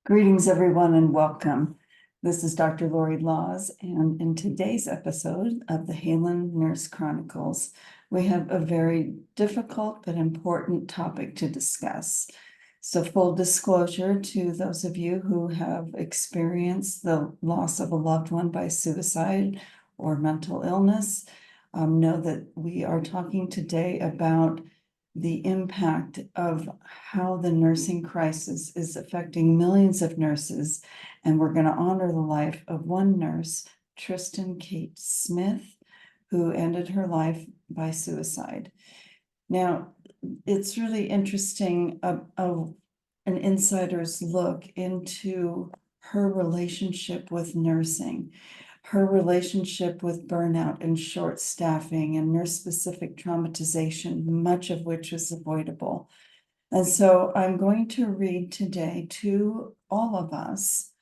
Greetings, everyone, and welcome. This is Dr. Lori Laws, and in today's episode of the Haelan Nurse Chronicles, we have a very difficult but important topic to discuss. So, full disclosure to those of you who have experienced the loss of a loved one by suicide or mental illness, know that we are talking today about the impact of how the nursing crisis is affecting millions of nurses. And we're going to honor the life of one nurse, Tristin Kate Smith, who ended her life by suicide. Now, it's really interesting, an insider's look into her relationship with nursing, her relationship with burnout and short staffing and nurse-specific traumatization, much of which is avoidable. And so I'm going to read today to all of us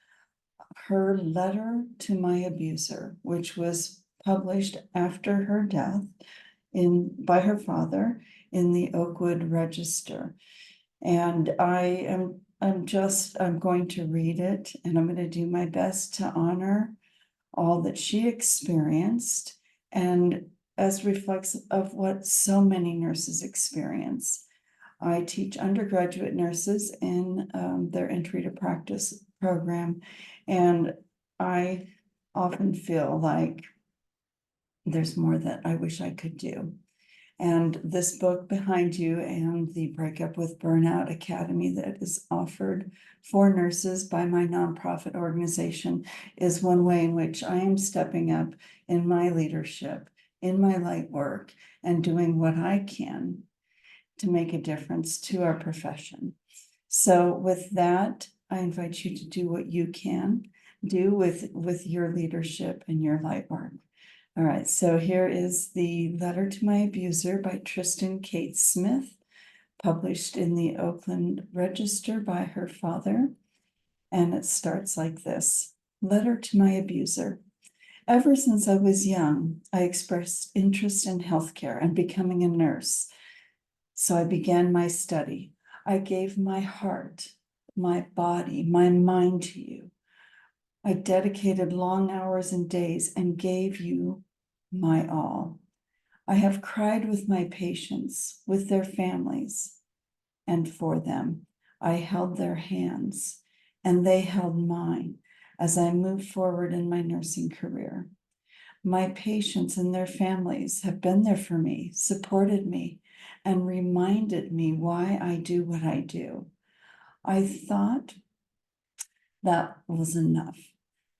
her letter to my abuser, which was published after her death by her father in the Oakwood Register. And I'm going to read it, and I'm going to do my best to honor all that she experienced, and as reflects of what so many nurses experience. I teach undergraduate nurses in their entry to practice program, and I often feel like there's more that I wish I could do. And this book behind you and the Breakup with Burnout Academy that is offered for nurses by my nonprofit organization is one way in which I am stepping up in my leadership, in my light work, and doing what I can to make a difference to our profession. So with that, I invite you to do what you can do with your leadership and your light work. All right, so here is the letter to my abuser by Tristin Kate Smith, published in the Oakland Register by her father. And it starts like this. Letter to my abuser. Ever since I was young, I expressed interest in healthcare and becoming a nurse. So I began my study. I gave my heart, my body, my mind to you. I dedicated long hours and days and gave you my all. I have cried with my patients, with their families, and for them. I held their hands, and they held mine as I moved forward in my nursing career. My patients and their families have been there for me, supported me, and reminded me why I do what I do. I thought that was enough.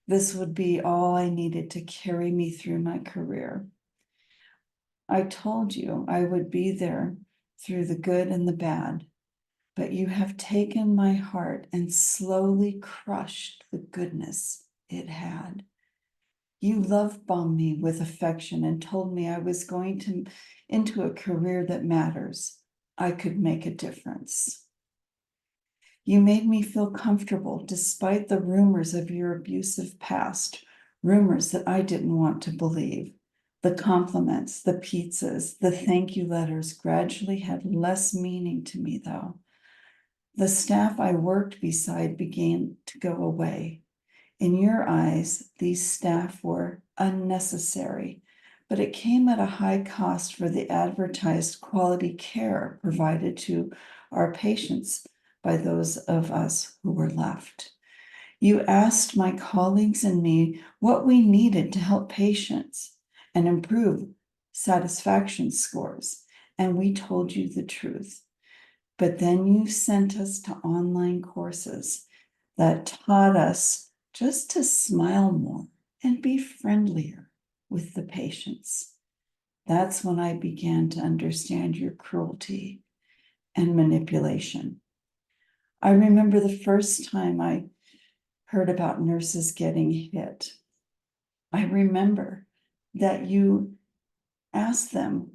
This would be all I needed to carry me through my career. I told you I would be there through the good and the bad, but you have taken my heart and slowly crushed the goodness it had. You love-bombed me with affection and told me I was going into a career that matters. I could make a difference. You made me feel comfortable despite the rumors of your abusive past, rumors that I didn't want to believe. The compliments, the pizzas, the thank you letters gradually had less meaning to me, though. The staff I worked beside began to go away. In your eyes, these staff were unnecessary, but it came at a high cost for the advertised quality care provided to our patients by those of us who were left. You asked my colleagues and me what we needed to help patients and improve satisfaction scores, and we told you the truth. But then you sent us to online courses that taught us just to smile more and be friendlier with the patients. That's when I began to understand your cruelty and manipulation. I remember the first time I heard about nurses getting hit. I remember that you asked them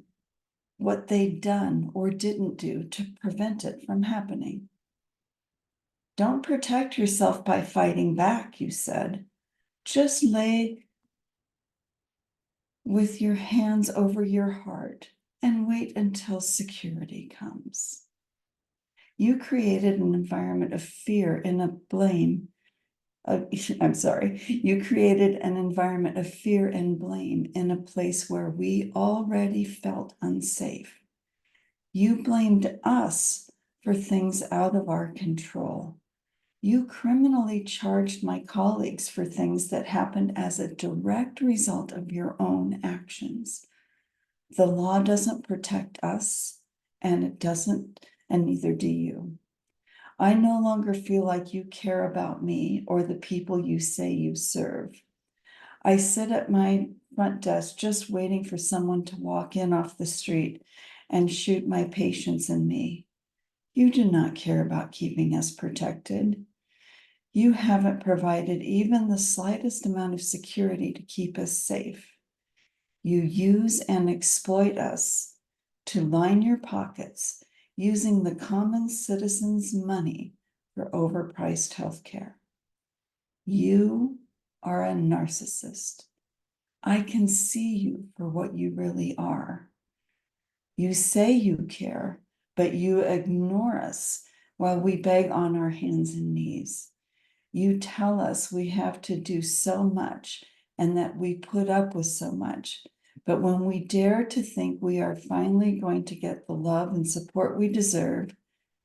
what they'd done or didn't do to prevent it from happening. Don't protect yourself by fighting back, you said. Just lay with your hands over your heart and wait until security comes. You created an environment of fear and of blame. You created an environment of fear and blame in a place where we already felt unsafe. You blamed us for things out of our control. You criminally charged my colleagues for things that happened as a direct result of your own actions. The law doesn't protect us, and neither do you. I no longer feel like you care about me or the people you say you serve. I sit at my front desk just waiting for someone to walk in off the street and shoot my patients and me. You do not care about keeping us protected. You haven't provided even the slightest amount of security to keep us safe. You use and exploit us to line your pockets using the common citizen's money for overpriced health care. You are a narcissist. I can see you for what you really are. You say you care, but you ignore us while we beg on our hands and knees. You tell us we have to do so much and that we put up with so much. But when we dare to think we are finally going to get the love and support we deserve,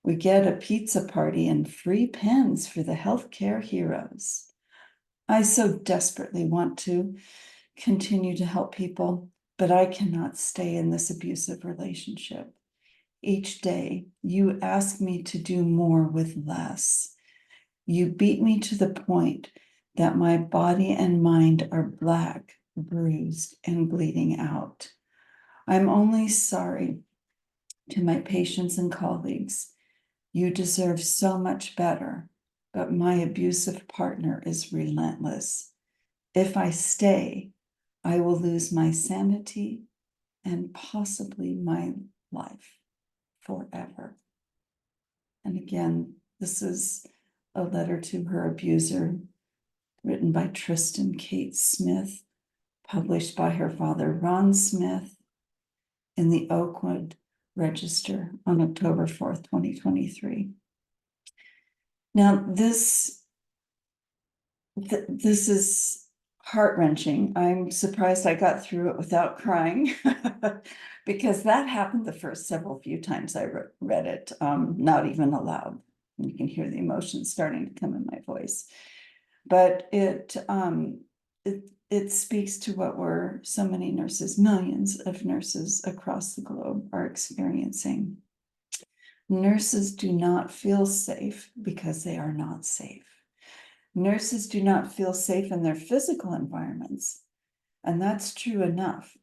we get a pizza party and free pens for the healthcare heroes. I so desperately want to continue to help people, but I cannot stay in this abusive relationship. Each day, you ask me to do more with less. You beat me to the point that my body and mind are black, bruised, and bleeding out. I'm only sorry to my patients and colleagues. You deserve so much better, but my abusive partner is relentless. If I stay, I will lose my sanity and possibly my life forever. And again, this is a letter to her abuser written by Tristin Kate Smith, published by her father, Ron Smith, in the Oakwood Register on October 4th, 2023. Now, this is heart-wrenching. I'm surprised I got through it without crying because that happened the first few times I read it, not even aloud. You can hear the emotions starting to come in my voice. But it speaks to what so many nurses, millions of nurses across the globe are experiencing. Nurses do not feel safe because they are not safe. Nurses do not feel safe in their physical environments, and that's true enough.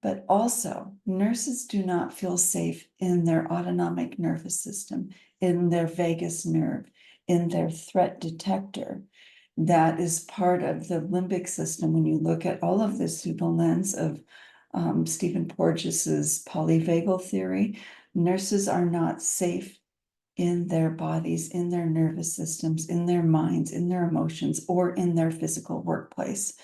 But also, nurses do not feel safe in their autonomic nervous system, in their vagus nerve, in their threat detector. That is part of the limbic system. When you look at all of this through the lens of Stephen Porges's polyvagal theory, nurses are not safe in their bodies, in their nervous systems, in their minds, in their emotions, or in their physical workplace.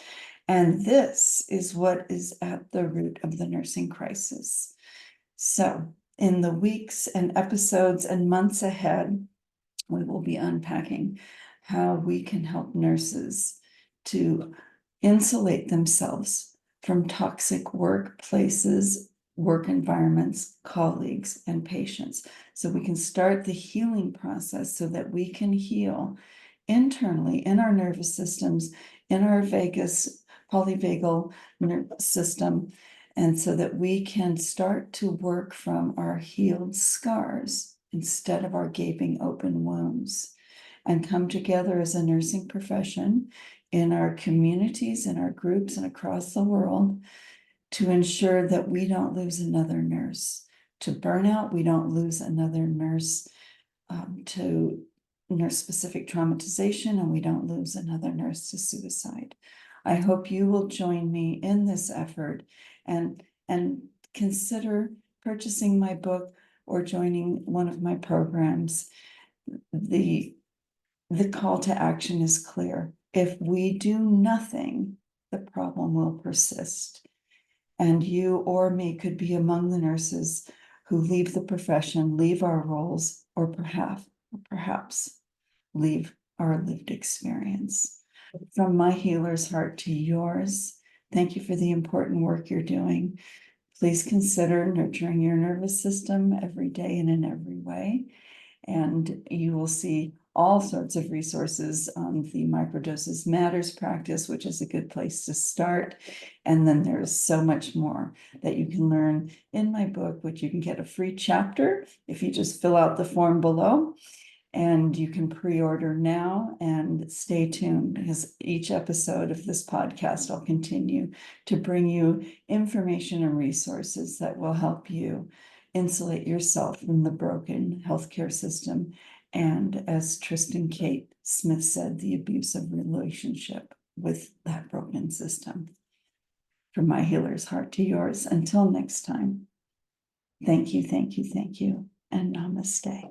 And this is what is at the root of the nursing crisis. So in the weeks and episodes and months ahead, we will be unpacking how we can help nurses to insulate themselves from toxic workplaces, work environments, colleagues, and patients. So we can start the healing process so that we can heal internally in our nervous systems, in our polyvagal system, and so that we can start to work from our healed scars instead of our gaping open wounds, and come together as a nursing profession in our communities, in our groups, and across the world to ensure that we don't lose another nurse to burnout, we don't lose another nurse to nurse-specific traumatization, and we don't lose another nurse to suicide. I hope you will join me in this effort and consider purchasing my book or joining one of my programs. The call to action is clear. If we do nothing, the problem will persist. And you or me could be among the nurses who leave the profession, leave our roles, or perhaps leave our lived experience. From my healer's heart to yours, thank you for the important work you're doing. Please consider nurturing your nervous system every day and in every way. And you will see all sorts of resources on the Microdoses Matters practice, which is a good place to start. And then there's so much more that you can learn in my book, which you can get a free chapter if you just fill out the form below. And you can pre-order now and stay tuned, because each episode of this podcast will continue to bring you information and resources that will help you insulate yourself from the broken healthcare system. And as Tristin Kate Smith said, the abusive relationship with that broken system. From my healer's heart to yours, until next time, thank you, and namaste.